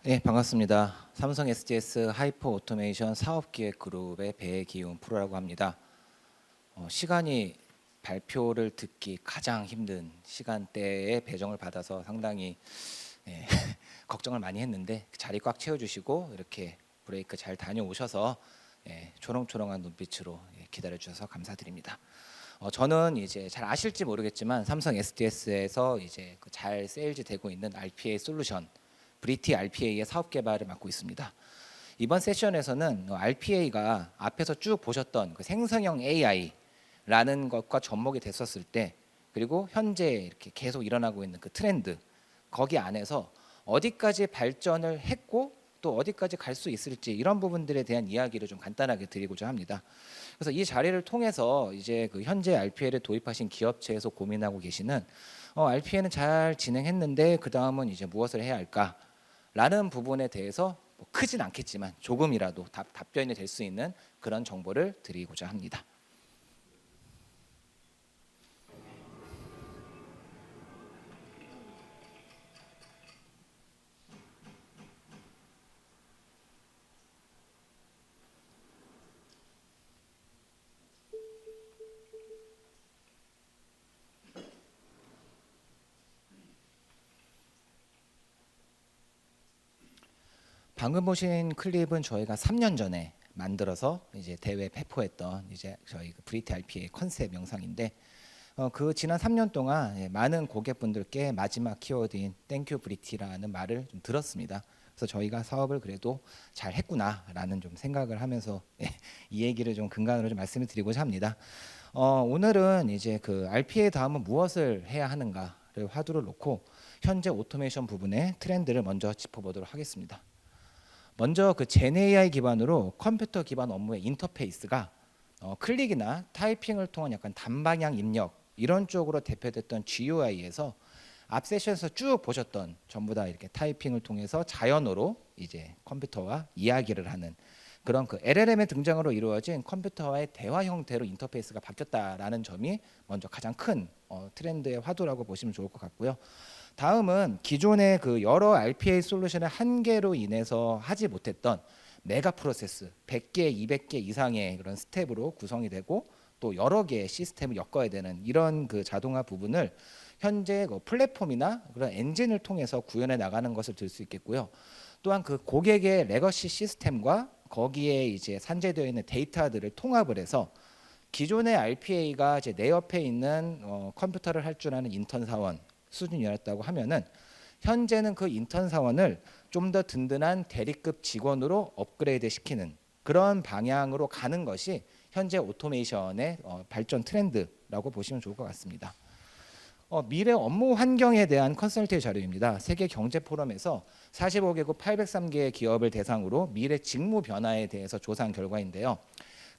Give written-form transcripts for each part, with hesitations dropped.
네, 반갑습니다. 삼성 SDS 하이퍼 오토메이션 사업기획 그룹의 배기훈 프로라고 합니다. 시간이 발표를 듣기 가장 힘든 시간대에 배정을 받아서 상당히 예, 걱정을 많이 했는데 자리 꽉 채워주시고 이렇게 브레이크 잘 다녀오셔서 초롱초롱한 눈빛으로 기다려 주셔서 감사드립니다. 저는 이제 잘 아실지 모르겠지만 삼성 SDS에서 이제 잘 세일즈 되고 있는 RPA 솔루션 브리티 RPA의 사업 개발을 맡고 있습니다. 이번 세션에서는 RPA가 앞에서 쭉 보셨던 그 생성형 AI라는 것과 접목이 됐었을 때, 그리고 현재 이렇게 계속 일어나고 있는 그 트렌드, 거기 안에서 어디까지 발전을 했고 또 어디까지 갈 수 있을지, 이런 부분들에 대한 이야기를 좀 간단하게 드리고자 합니다. 그래서 이 자리를 통해서 이제 그 현재 RPA를 도입하신 기업체에서 고민하고 계시는 RPA는 잘 진행했는데 그 다음은 이제 무엇을 해야 할까? 라는 부분에 대해서 뭐 크진 않겠지만 조금이라도 답변이 될 수 있는 그런 정보를 드리고자 합니다. 방금 보신 클립은 저희가 3년 전에 만들어서 이제 대회 배포했던 이제 저희 브리티 RPA 컨셉 영상인데, 그 지난 3년 동안 많은 고객분들께 마지막 키워드인 땡큐 브리티라는 말을 좀 들었습니다. 그래서 저희가 사업을 그래도 잘 했구나라는 좀 생각을 하면서 이 얘기를 좀 근간으로 좀 말씀을 드리고자 합니다. 오늘은 이제 그 RPA 다음은 무엇을 해야 하는가를 화두를 놓고 현재 오토메이션 부분의 트렌드를 먼저 짚어보도록 하겠습니다. 먼저 그 젠 AI 기반으로 컴퓨터 기반 업무의 인터페이스가 클릭이나 타이핑을 통한 약간 단방향 입력 이런 쪽으로 대표됐던 GUI에서 앞 세션에서 쭉 보셨던 전부 다 이렇게 타이핑을 통해서 자연어로 이제 컴퓨터와 이야기를 하는 그런 그 LLM의 등장으로 이루어진 컴퓨터와의 대화 형태로 인터페이스가 바뀌었다라는 점이 먼저 가장 큰 트렌드의 화두라고 보시면 좋을 것 같고요. 다음은 기존의 그 여러 RPA 솔루션의 한계로 인해서 하지 못했던 메가 프로세스 100개, 200개 이상의 그런 스텝으로 구성이 되고 또 여러 개의 시스템을 엮어야 되는 이런 그 자동화 부분을 현재 그 플랫폼이나 그런 엔진을 통해서 구현해 나가는 것을 들 수 있겠고요. 또한 그 고객의 레거시 시스템과 거기에 이제 산재되어 있는 데이터들을 통합을 해서 기존의 RPA가 이제 내 옆에 있는 컴퓨터를 할 줄 아는 인턴 사원 수준이었다고 하면은 현재는 그 인턴 사원을 좀 더 든든한 대리급 직원으로 업그레이드 시키는 그런 방향으로 가는 것이 현재 오토메이션의 발전 트렌드라고 보시면 좋을 것 같습니다. 미래 업무 환경에 대한 컨설팅 자료입니다. 세계 경제 포럼에서 45개국 803개의 기업을 대상으로 미래 직무 변화에 대해서 조사한 결과인데요.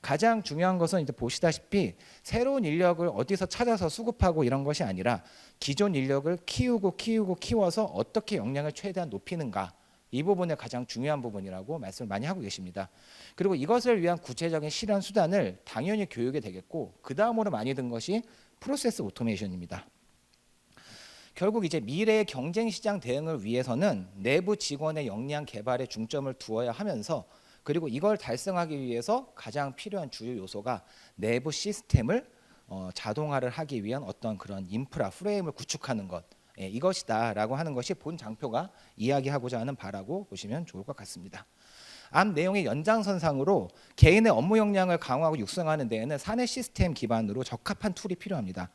가장 중요한 것은 이제 보시다시피 새로운 인력을 어디서 찾아서 수급하고 이런 것이 아니라 기존 인력을 키워서 어떻게 역량을 최대한 높이는가, 이 부분이 가장 중요한 부분이라고 말씀을 많이 하고 계십니다. 그리고 이것을 위한 구체적인 실현 수단을 당연히 교육이 되겠고, 그 다음으로 많이 든 것이 프로세스 오토메이션입니다. 결국 이제 미래의 경쟁 시장 대응을 위해서는 내부 직원의 역량 개발에 중점을 두어야 하면서, 그리고 이걸 달성하기 위해서 가장 필요한 주요 요소가 내부 시스템을 자동화를 하기 위한 어떤 그런 인프라 프레임을 구축하는 것, 이것이다라고 하는 것이 본 장표가 이야기하고자 하는 바라고 보시면 좋을 것 같습니다. 앞 내용의 연장선상으로 개인의 업무 역량을 강화하고 육성하는 데에는 사내 시스템 기반으로 적합한 툴이 필요합니다.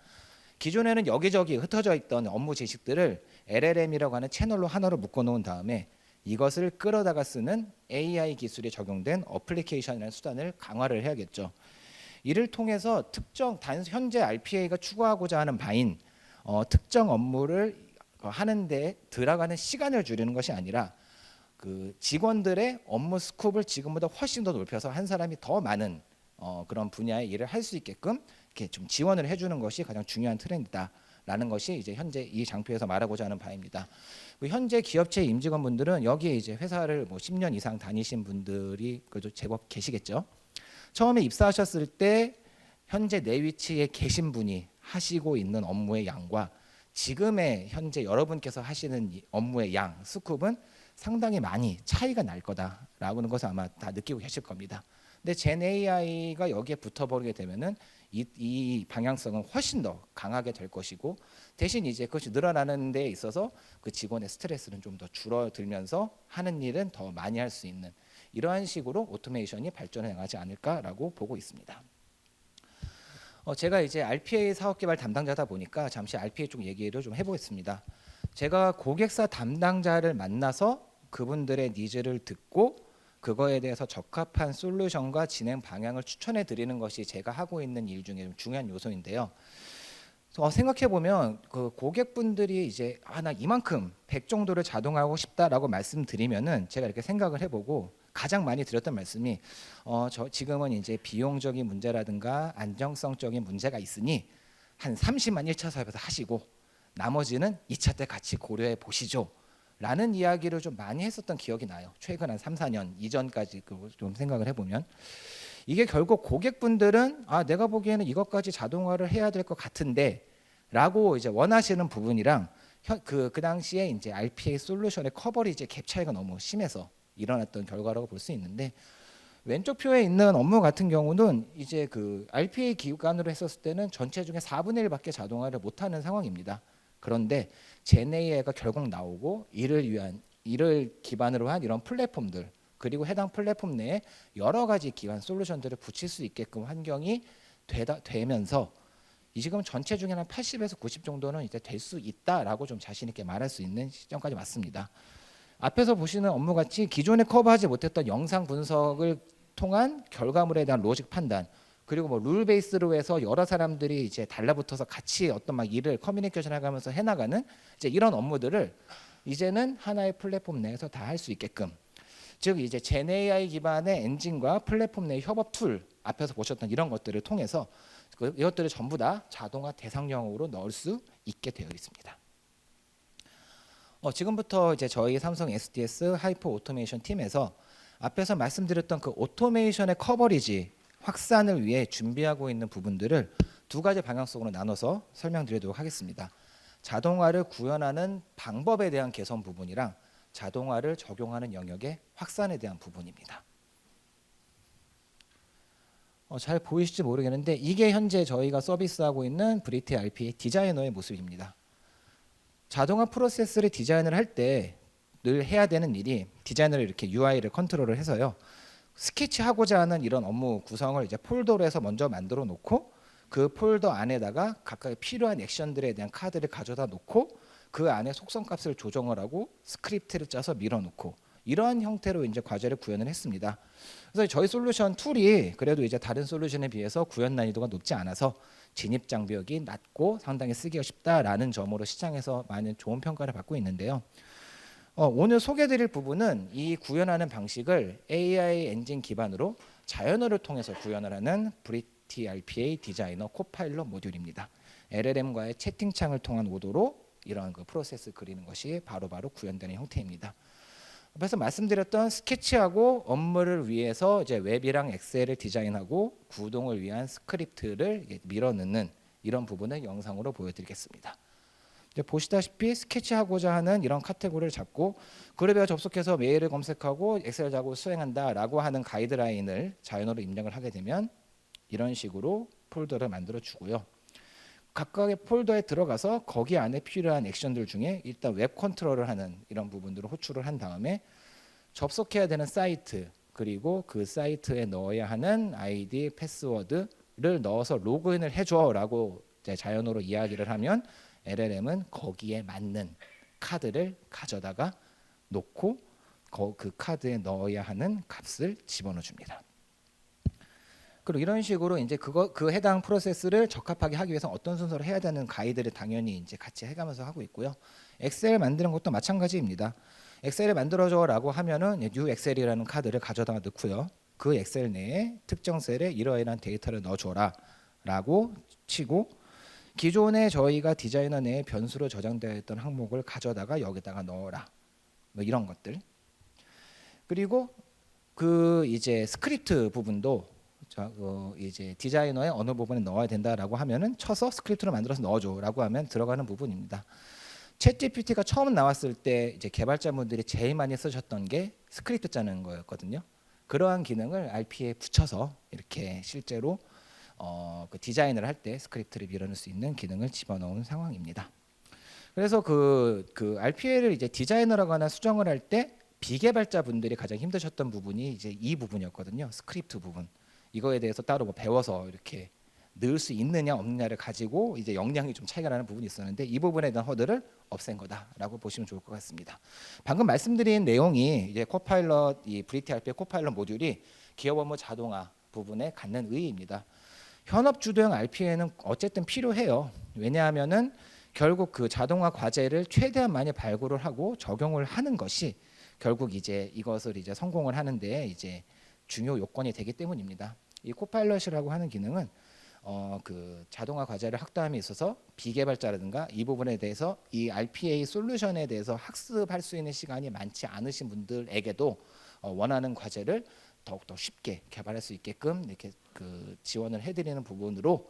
기존에는 여기저기 흩어져 있던 업무 지식들을 LLM이라고 하는 채널로 하나로 묶어놓은 다음에 이것을 끌어다가 쓰는 AI 기술이 적용된 어플리케이션이라는 수단을 강화를 해야겠죠. 이를 통해서 현재 RPA가 추구하고자 하는 바인 특정 업무를 하는데 들어가는 시간을 줄이는 것이 아니라 그 직원들의 업무 스코프를 지금보다 훨씬 더 높여서 한 사람이 더 많은 그런 분야의 일을 할 수 있게끔 이렇게 좀 지원을 해주는 것이 가장 중요한 트렌드다라는 것이 이제 현재 이 장표에서 말하고자 하는 바입니다. 현재 기업체 임직원분들은 여기에 이제 회사를 뭐 10년 이상 다니신 분들이 그래도 제법 계시겠죠. 처음에 입사하셨을 때 현재 내 위치에 계신 분이 하시고 있는 업무의 양과 지금의 현재 여러분께서 하시는 업무의 양, 스쿱은 상당히 많이 차이가 날 거다라는 것을 아마 다 느끼고 계실 겁니다. 근데 젠 AI가 여기에 붙어버리게 되면은 이 방향성은 훨씬 더 강하게 될 것이고, 대신 이제 그것이 늘어나는 데 있어서 그 직원의 스트레스는 좀 더 줄어들면서 하는 일은 더 많이 할 수 있는 이러한 식으로 오토메이션이 발전해 나가지 않을까라고 보고 있습니다. 제가 이제 RPA 사업 개발 담당자다 보니까 잠시 RPA 쪽 얘기를 좀 해보겠습니다. 제가 고객사 담당자를 만나서 그분들의 니즈를 듣고 그거에 대해서 적합한 솔루션과 진행 방향을 추천해 드리는 것이 제가 하고 있는 일 중에 좀 중요한 요소인데요. 생각해 보면 그 고객분들이 이제 나 이만큼 100 정도를 자동화하고 싶다라고 말씀드리면은 제가 이렇게 생각을 해보고 가장 많이 드렸던 말씀이 저 지금은 이제 비용적인 문제라든가 안정성적인 문제가 있으니 한 30만 1차 사업에서 하시고 나머지는 2차 때 같이 고려해 보시죠 라는 이야기를 좀 많이 했었던 기억이 나요. 최근 한 3, 4년 이전까지 좀 생각을 해보면 이게 결국 고객분들은 내가 보기에는 이것까지 자동화를 해야 될 것 같은데 라고 이제 원하시는 부분이랑 그 당시에 이제 RPA 솔루션의 커버리지 갭 차이가 너무 심해서 일어났던 결과라고 볼 수 있는데, 왼쪽 표에 있는 업무 같은 경우는 이제 그 RPA 기간으로 했었을 때는 전체 중에 4분의 1밖에 자동화를 못하는 상황입니다. 그런데 젠 AI가 결국 나오고 이를 기반으로 한 이런 플랫폼들, 그리고 해당 플랫폼 내에 여러 가지 기반 솔루션들을 붙일 수 있게끔 환경이 되면서 지금 전체 중에 한 80에서 90 정도는 이제 될 수 있다라고 좀 자신 있게 말할 수 있는 시점까지 왔습니다. 앞에서 보시는 업무 같이 기존에 커버하지 못했던 영상 분석을 통한 결과물에 대한 로직 판단, 그리고 뭐 룰 베이스로 해서 여러 사람들이 이제 달라붙어서 같이 어떤 막 일을 커뮤니케이션 해가면서 해나가는 이제 이런 업무들을 이제는 하나의 플랫폼 내에서 다 할 수 있게끔, 즉 이제 젠 AI 기반의 엔진과 플랫폼 내 협업 툴 앞에서 보셨던 이런 것들을 통해서 이것들을 전부 다 자동화 대상형으로 넣을 수 있게 되어 있습니다. 지금부터 이제 저희 삼성 SDS 하이퍼 오토메이션 팀에서 앞에서 말씀드렸던 그 오토메이션의 커버리지 확산을 위해 준비하고 있는 부분들을 두 가지 방향성으로 나눠서 설명드리도록 하겠습니다. 자동화를 구현하는 방법에 대한 개선 부분이랑 자동화를 적용하는 영역의 확산에 대한 부분입니다. 잘 보이실지 모르겠는데 이게 현재 저희가 서비스하고 있는 브리티 RPA 디자이너의 모습입니다. 자동화 프로세스를 디자인을 할 때 늘 해야 되는 일이 디자이너를 이렇게 UI를 컨트롤을 해서요, 스케치하고자 하는 이런 업무 구성을 이제 폴더로 해서 먼저 만들어 놓고 그 폴더 안에다가 각각 필요한 액션들에 대한 카드를 가져다 놓고 그 안에 속성 값을 조정을 하고 스크립트를 짜서 밀어놓고 이러한 형태로 이제 과제를 구현을 했습니다. 그래서 저희 솔루션 툴이 그래도 이제 다른 솔루션에 비해서 구현 난이도가 높지 않아서 진입 장벽이 낮고 상당히 쓰기가 쉽다라는 점으로 시장에서 많은 좋은 평가를 받고 있는데요. 오늘 소개드릴 부분은 이 구현하는 방식을 AI 엔진 기반으로 자연어를 통해서 구현을 하는 브리티 RPA 디자이너 코파일럿 모듈입니다. LLM과의 채팅창을 통한 오도로 이런 그 프로세스 그리는 것이 바로바로 구현되는 형태입니다. 앞에서 말씀드렸던 스케치하고 업무를 위해서 이제 웹이랑 엑셀을 디자인하고 구동을 위한 스크립트를 밀어넣는 이런 부분을 영상으로 보여드리겠습니다. 이제 보시다시피 스케치하고자 하는 이런 카테고리를 잡고 그룹에 접속해서 메일을 검색하고 엑셀 작업을 수행한다라고 하는 가이드라인을 자연어로 입력을 하게 되면 이런 식으로 폴더를 만들어 주고요. 각각의 폴더에 들어가서 거기 안에 필요한 액션들 중에 일단 웹 컨트롤을 하는 이런 부분들을 호출을 한 다음에 접속해야 되는 사이트, 그리고 그 사이트에 넣어야 하는 아이디, 패스워드를 넣어서 로그인을 해줘라고 이제 자연어로 이야기를 하면 LLM은 거기에 맞는 카드를 가져다가 놓고 그 카드에 넣어야 하는 값을 집어넣어 줍니다. 그리고 이런 식으로 이제 그 해당 프로세스를 적합하게 하기 위해서 어떤 순서로 해야 되는 가이드를 당연히 이제 같이 해가면서 하고 있고요. 엑셀 만드는 것도 마찬가지입니다. 엑셀을 만들어줘라고 하면은 뉴 엑셀이라는 카드를 가져다 넣고요. 그 엑셀 내에 특정 셀에 이러이러한 데이터를 넣어줘라라고 치고 기존에 저희가 디자이너 내에 변수로 저장되어 있던 항목을 가져다가 여기다가 넣어라. 뭐 이런 것들. 그리고 그 이제 스크립트 부분도 이제 디자이너의 어느 부분에 넣어야 된다라고 하면은 쳐서 스크립트로 만들어서 넣어줘라고 하면 들어가는 부분입니다. 챗GPT가 처음 나왔을 때 이제 개발자분들이 제일 많이 쓰셨던 게 스크립트 짜는 거였거든요. 그러한 기능을 RPA에 붙여서 이렇게 실제로 그 디자인을 할 때 스크립트를 밀어넣을 수 있는 기능을 집어넣은 상황입니다. 그래서 그 RPA를 이제 디자인을 하거나 수정을 할 때 비개발자분들이 가장 힘드셨던 부분이 이제 이 부분이었거든요. 스크립트 부분. 이거에 대해서 따로 뭐 배워서 이렇게 넣을 수 있느냐 없느냐를 가지고 이제 역량이 좀 차이가 나는 부분이 있었는데 이 부분에 대한 허들을 없앤 거다라고 보시면 좋을 것 같습니다. 방금 말씀드린 내용이 이제 코파일럿 이 브리티 RPA 코파일럿 모듈이 기업 업무 자동화 부분에 갖는 의의입니다. 현업 주도형 RPA는 어쨌든 필요해요. 왜냐하면은 결국 그 자동화 과제를 최대한 많이 발굴을 하고 적용을 하는 것이 결국 이제 이것을 이제 성공을 하는데 이제 중요 요건이 되기 때문입니다. 이 코파일럿이라고 하는 기능은 그 자동화 과제를 학다함에 있어서 비개발자라든가 이 부분에 대해서 이 RPA 솔루션에 대해서 학습할 수 있는 시간이 많지 않으신 분들에게도 원하는 과제를 더욱더 쉽게 개발할 수 있게끔 이렇게 그 지원을 해드리는 부분으로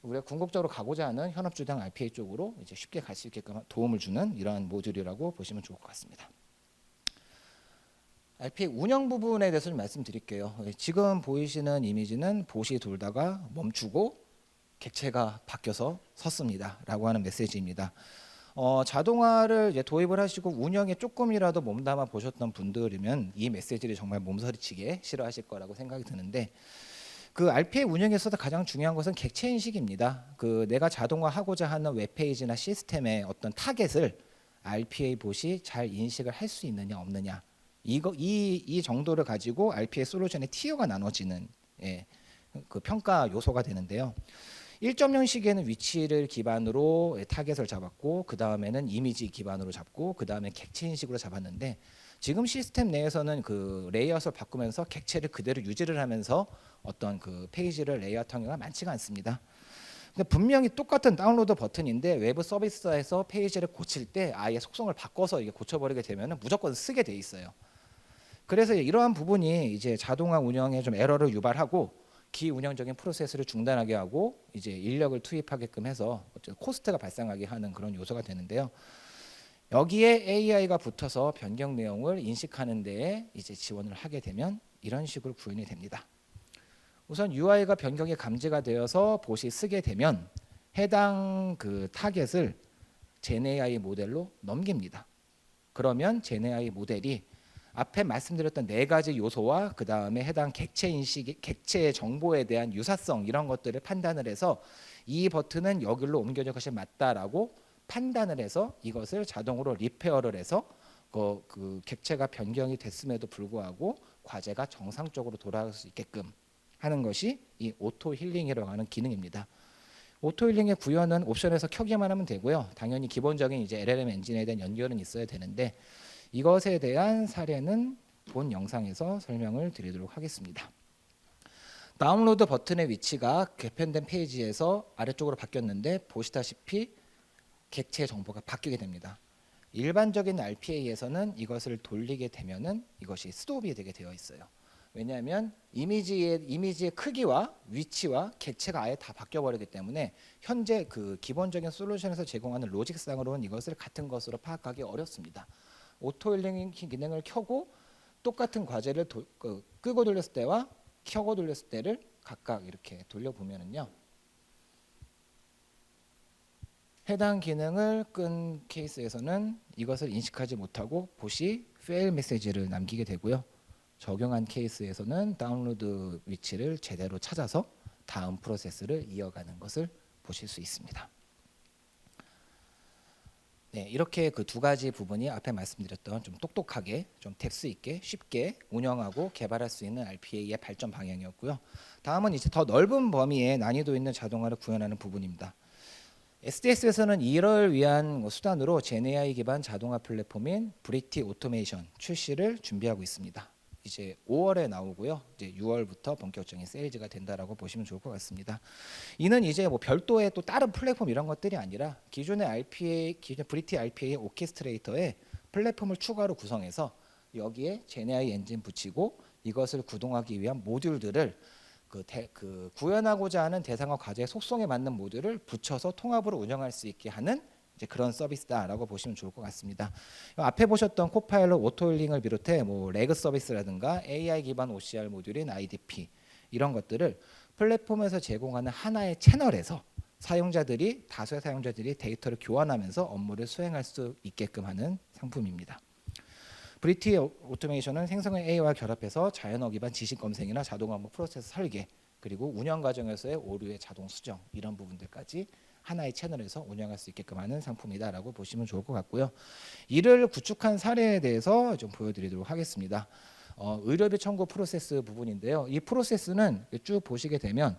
우리가 궁극적으로 가고자 하는 현업주당 RPA 쪽으로 이제 쉽게 갈 수 있게끔 도움을 주는 이러한 모듈이라고 보시면 좋을 것 같습니다. RPA 운영 부분에 대해서 좀 말씀드릴게요. 지금 보이시는 이미지는 봇이 돌다가 멈추고 객체가 바뀌어서 섰습니다라고 하는 메시지입니다. 자동화를 이제 도입을 하시고 운영에 조금이라도 몸담아 보셨던 분들이면 이 메시지를 정말 몸서리치게 싫어하실 거라고 생각이 드는데 그 RPA 운영에서도 가장 중요한 것은 객체 인식입니다. 그 내가 자동화하고자 하는 웹페이지나 시스템의 어떤 타겟을 RPA 봇이 잘 인식을 할 수 있느냐 없느냐 이 정도를 가지고 RPA 솔루션의 티어가 나눠지는 그 평가 요소가 되는데요. 1.0 시기에는 위치를 기반으로 타겟을 잡았고 그 다음에는 이미지 기반으로 잡고 그 다음에 객체 인식으로 잡았는데 지금 시스템 내에서는 그 레이아웃을 바꾸면서 객체를 그대로 유지를 하면서 어떤 그 페이지를 레이아웃한 경우가 많지가 않습니다. 근데 분명히 똑같은 다운로드 버튼인데 외부 서비스에서 페이지를 고칠 때 아예 속성을 바꿔서 이게 고쳐버리게 되면 무조건 쓰게 돼 있어요. 그래서 이러한 부분이 이제 자동화 운영에 좀 에러를 유발하고 기운영적인 프로세스를 중단하게 하고 이제 인력을 투입하게끔 해서 코스트가 발생하게 하는 그런 요소가 되는데요. 여기에 AI가 붙어서 변경 내용을 인식하는 데에 이제 지원을 하게 되면 이런 식으로 구현이 됩니다. 우선 UI가 변경이 감지가 되어서 봇이 쓰게 되면 해당 그 타겟을 GenAI 모델로 넘깁니다. 그러면 GenAI 모델이 앞에 말씀드렸던 네 가지 요소와 그 다음에 해당 객체 인식, 객체 정보에 대한 유사성 이런 것들을 판단을 해서 이 버튼은 여기로 옮겨질 것이 맞다라고 판단을 해서 이것을 자동으로 리페어를 해서 그 객체가 변경이 됐음에도 불구하고 과제가 정상적으로 돌아갈 수 있게끔 하는 것이 이 오토 힐링이라고 하는 기능입니다. 오토 힐링의 구현은 옵션에서 켜기만 하면 되고요. 당연히 기본적인 이제 LLM 엔진에 대한 연결은 있어야 되는데 이것에 대한 사례는 본 영상에서 설명을 드리도록 하겠습니다. 다운로드 버튼의 위치가 개편된 페이지에서 아래쪽으로 바뀌었는데 보시다시피 객체 정보가 바뀌게 됩니다. 일반적인 RPA에서는 이것을 돌리게 되면은 이것이 스톱이 되게 되어 있어요. 왜냐하면 이미지의 크기와 위치와 객체가 아예 다 바뀌어 버리기 때문에 현재 그 기본적인 솔루션에서 제공하는 로직상으로는 이것을 같은 것으로 파악하기 어렵습니다. 오토 힐링 기능을 켜고 똑같은 과제를 끄고 돌렸을 때와 켜고 돌렸을 때를 각각 이렇게 돌려보면은요. 해당 기능을 끈 케이스에서는 이것을 인식하지 못하고 봇이 fail 메시지를 남기게 되고요. 적용한 케이스에서는 다운로드 위치를 제대로 찾아서 다음 프로세스를 이어가는 것을 보실 수 있습니다. 네, 이렇게 그 두 가지 부분이 앞에 말씀드렸던 좀 똑똑하게, 좀 뎁스 있게, 쉽게 운영하고 개발할 수 있는 RPA의 발전 방향이었고요. 다음은 이제 더 넓은 범위의 난이도 있는 자동화를 구현하는 부분입니다. SDS에서는 이를 위한 수단으로 GenAI 기반 자동화 플랫폼인 브리티 오토메이션 출시를 준비하고 있습니다. 이제 5월에 나오고요. 이제 6월부터 본격적인 세일즈가 된다라고 보시면 좋을 것 같습니다. 이는 이제 뭐 별도의 또 다른 플랫폼 이런 것들이 아니라 기존의 기존 브리티 RPA 오케스트레이터에 플랫폼을 추가로 구성해서 여기에 GenAI 엔진 붙이고 이것을 구동하기 위한 모듈들을 구현하고자 하는 대상화 과제의 속성에 맞는 모듈을 붙여서 통합으로 운영할 수 있게 하는 이제 그런 서비스다라고 보시면 좋을 것 같습니다. 앞에 보셨던 코파일럿 오토힐링을 비롯해 뭐 레그 서비스라든가 AI 기반 OCR 모듈인 IDP 이런 것들을 플랫폼에서 제공하는 하나의 채널에서 다수의 사용자들이 데이터를 교환하면서 업무를 수행할 수 있게끔 하는 상품입니다. 브리티 오토메이션은 생성형 AI와 결합해서 자연어 기반 지식 검색이나 자동 업무 프로세스 설계 그리고 운영 과정에서의 오류의 자동 수정 이런 부분들까지 하나의 채널에서 운영할 수 있게끔 하는 상품이다라고 보시면 좋을 것 같고요. 이를 구축한 사례에 대해서 좀 보여드리도록 하겠습니다. 의료비 청구 프로세스 부분인데요. 이 프로세스는 쭉 보시게 되면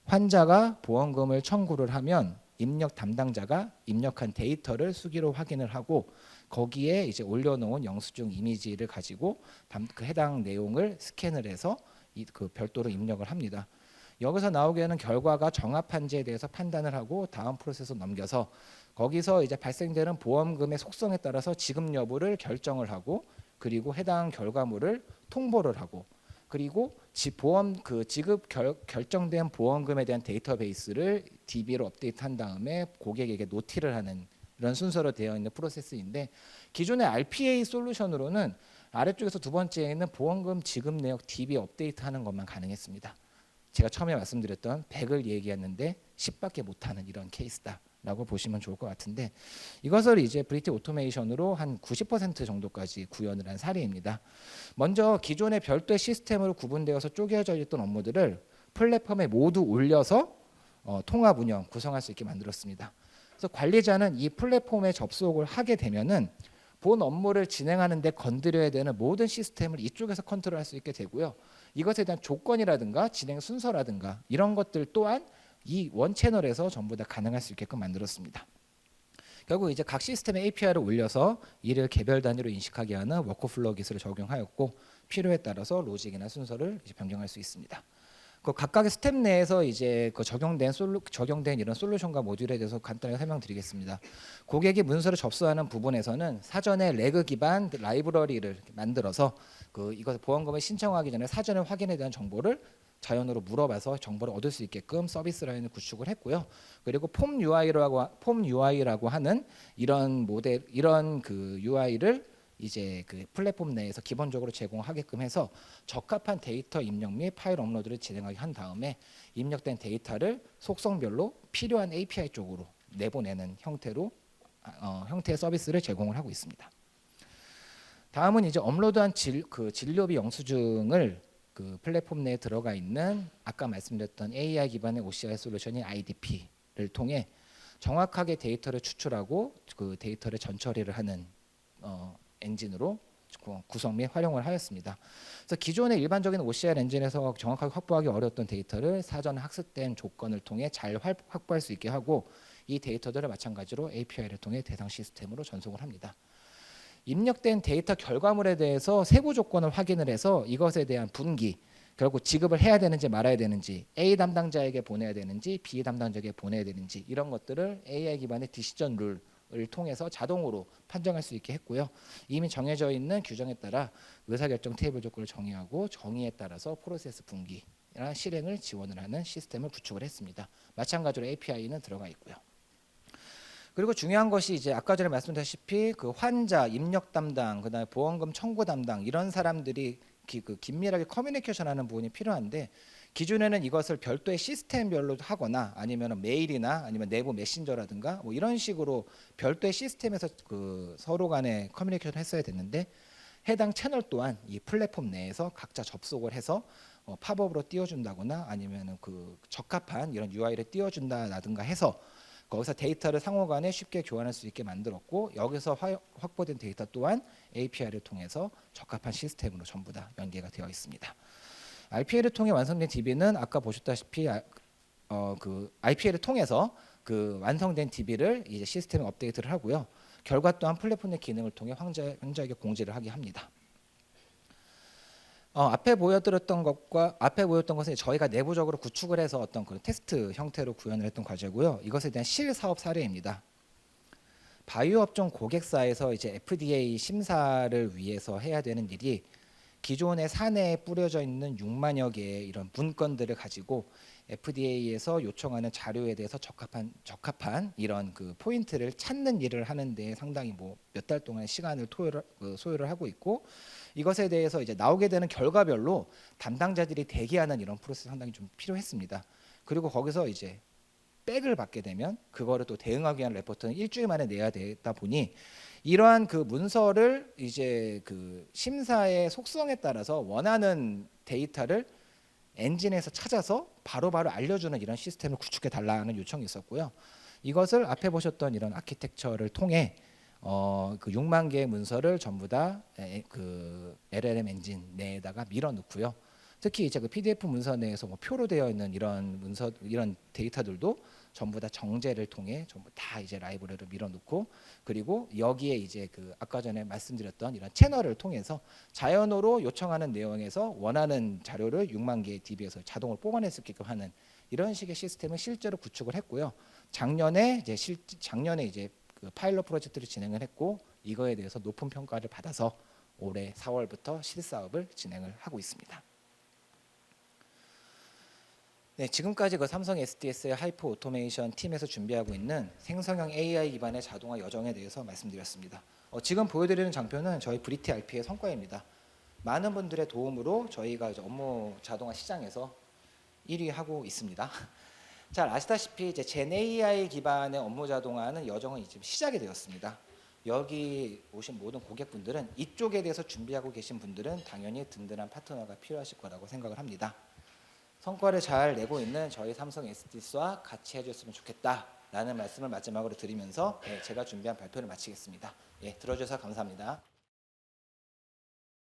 환자가 보험금을 청구를 하면 입력 담당자가 입력한 데이터를 수기로 확인을 하고 거기에 이제 올려놓은 영수증 이미지를 가지고 그 해당 내용을 스캔을 해서 그 별도로 입력을 합니다. 여기서 나오게 되는 결과가 정합한지에 대해서 판단을 하고 다음 프로세스로 넘겨서 거기서 이제 발생되는 보험금의 속성에 따라서 지급 여부를 결정을 하고 그리고 해당 결과물을 통보를 하고 그리고 지급 결정된 보험금에 대한 데이터베이스를 DB로 업데이트한 다음에 고객에게 노티를 하는 이런 순서로 되어 있는 프로세스인데 기존의 RPA 솔루션으로는 아래쪽에서 두 번째에 있는 보험금 지급 내역 DB 업데이트하는 것만 가능했습니다. 제가 처음에 말씀드렸던 100을 얘기했는데 10밖에 못하는 이런 케이스다라고 보시면 좋을 것 같은데 이것을 이제 브리티 오토메이션으로 한 90% 정도까지 구현을 한 사례입니다. 먼저 기존의 별도의 시스템으로 구분되어서 쪼개져 있던 업무들을 플랫폼에 모두 올려서 통합 운영 구성할 수 있게 만들었습니다. 그래서 관리자는 이 플랫폼에 접속을 하게 되면은 본 업무를 진행하는 데 건드려야 되는 모든 시스템을 이쪽에서 컨트롤할 수 있게 되고요. 이것에 대한 조건이라든가 진행 순서라든가 이런 것들 또한 이 원 채널에서 전부 다 가능할 수 있게끔 만들었습니다. 결국 이제 각 시스템의 API를 올려서 이를 개별 단위로 인식하게 하는 워크플로우 기술을 적용하였고 필요에 따라서 로직이나 순서를 이제 변경할 수 있습니다. 그 각각의 스텝 내에서 이제 그 적용된 이런 솔루션과 모듈에 대해서 간단하게 설명드리겠습니다. 고객이 문서를 접수하는 부분에서는 사전에 레그 기반 라이브러리를 만들어서 이것 보험금을 신청하기 전에 사전에 확인에 대한 정보를 자연으로 물어봐서 정보를 얻을 수 있게끔 서비스 라인을 구축을 했고요. 그리고 폼 UI라고 하는 이런 그 UI를 이제 그 플랫폼 내에서 기본적으로 제공하게끔 해서 적합한 데이터 입력 및 파일 업로드를 진행하게 한 다음에 입력된 데이터를 속성별로 필요한 API 쪽으로 내보내는 형태의 서비스를 제공을 하고 있습니다. 다음은 이제 업로드한 진료비 영수증을 그 플랫폼 내에 들어가 있는 아까 말씀드렸던 AI 기반의 OCR 솔루션인 IDP를 통해 정확하게 데이터를 추출하고 그 데이터를 전처리를 하는 엔진으로 구성 및 활용을 하였습니다. 그래서 기존의 일반적인 OCR 엔진에서 정확하게 확보하기 어려웠던 데이터를 사전 학습된 조건을 통해 잘 확보할 수 있게 하고 이 데이터들을 마찬가지로 API를 통해 대상 시스템으로 전송을 합니다. 입력된 데이터 결과물에 대해서 세부 조건을 확인을 해서 이것에 대한 분기, 결국 지급을 해야 되는지 말아야 되는지, A 담당자에게 보내야 되는지 B 담당자에게 보내야 되는지 이런 것들을 AI 기반의 디시전 룰을 통해서 자동으로 판정할 수 있게 했고요. 이미 정해져 있는 규정에 따라 의사결정 테이블 조건을 정의하고 정의에 따라서 프로세스 분기나 실행을 지원을 하는 시스템을 구축을 했습니다. 마찬가지로 API는 들어가 있고요. 그리고 중요한 것이 이제 아까 전에 말씀드렸다시피 그 환자 입력 담당, 그다음에 보험금 청구 담당 이런 사람들이 긴밀하게 커뮤니케이션하는 부분이 필요한데 기존에는 이것을 별도의 시스템별로 하거나 아니면 메일이나 아니면 내부 메신저라든가 뭐 이런 식으로 별도의 시스템에서 그 서로 간에 커뮤니케이션을 했어야 됐는데 해당 채널 또한 이 플랫폼 내에서 각자 접속을 해서 팝업으로 띄워준다거나 아니면 그 적합한 이런 UI를 띄워준다라든가 해서 거기서 데이터를 상호간에 쉽게 교환할 수 있게 만들었고 여기서 확보된 데이터 또한 API를 통해서 적합한 시스템으로 전부 다 연계가 되어 있습니다. RPA를 통해 완성된 DB는 아까 보셨다시피 그 RPA를 통해서 그 완성된 DB를 이제 시스템에 업데이트를 하고요. 결과 또한 플랫폼 내 기능을 통해 환자에게 공지를 하게 합니다. 앞에 보여드렸던 것은 저희가 내부적으로 구축을 해서 어떤 그 테스트 형태로 구현을 했던 과제고요. 이것에 대한 실사업 사례입니다. 바이오 업종 고객사에서 이제 FDA 심사를 위해서 해야 되는 일이 기존의 사내에 뿌려져 있는 6만여 개의 이런 문건들을 가지고 FDA에서 요청하는 자료에 대해서 적합한 이런 그 포인트를 찾는 일을 하는데 상당히 뭐 몇 달 동안 시간을 소요를 하고 있고, 이것에 대해서 이제 나오게 되는 결과별로 담당자들이 대기하는 이런 프로세스 상당히 좀 필요했습니다. 그리고 거기서 이제 백을 받게 되면 그거를 또 대응하기 위한 레포트는 일주일 만에 내야 되다 보니, 이러한 그 문서를 이제 그 심사의 속성에 따라서 원하는 데이터를 엔진에서 찾아서 바로바로 알려주는 이런 시스템을 구축해 달라는 요청이 있었고요. 이것을 앞에 보셨던 이런 아키텍처를 통해 그 6만 개의 문서를 전부 다 그 LLM 엔진 내에다가 밀어 넣고요. 특히 이제 그 PDF 문서 내에서 뭐 표로 되어 있는 이런 문서, 이런 데이터들도 전부 다 정제를 통해 전부 다 이제 라이브러리를 밀어 넣고, 그리고 여기에 이제 그 아까 전에 말씀드렸던 이런 채널을 통해서 자연어로 요청하는 내용에서 원하는 자료를 6만 개의 DB에서 자동으로 뽑아낼 수 있게끔 하는 이런 식의 시스템을 실제로 구축을 했고요. 작년에 이제 그 파일럿 프로젝트를 진행을 했고, 이거에 대해서 높은 평가를 받아서 올해 4월부터 실사업을 진행을 하고 있습니다. 네, 지금까지 그 삼성 SDS의 하이퍼 오토메이션 팀에서 준비하고 있는 생성형 AI 기반의 자동화 여정에 대해서 말씀드렸습니다. 지금 보여드리는 장표는 저희 브리티 RP의 성과입니다. 많은 분들의 도움으로 저희가 이제 업무 자동화 시장에서 1위 하고 있습니다. 잘 아시다시피 이제 젠 AI 기반의 업무 자동화는 여정은 이제 시작이 되었습니다. 여기 오신 모든 고객분들은, 이쪽에 대해서 준비하고 계신 분들은 당연히 든든한 파트너가 필요하실 거라고 생각을 합니다. 성과를 잘 내고 있는 저희 삼성 SDS와 같이 해줬으면 좋겠다라는 말씀을 마지막으로 드리면서 제가 준비한 발표를 마치겠습니다. 들어주셔서 감사합니다.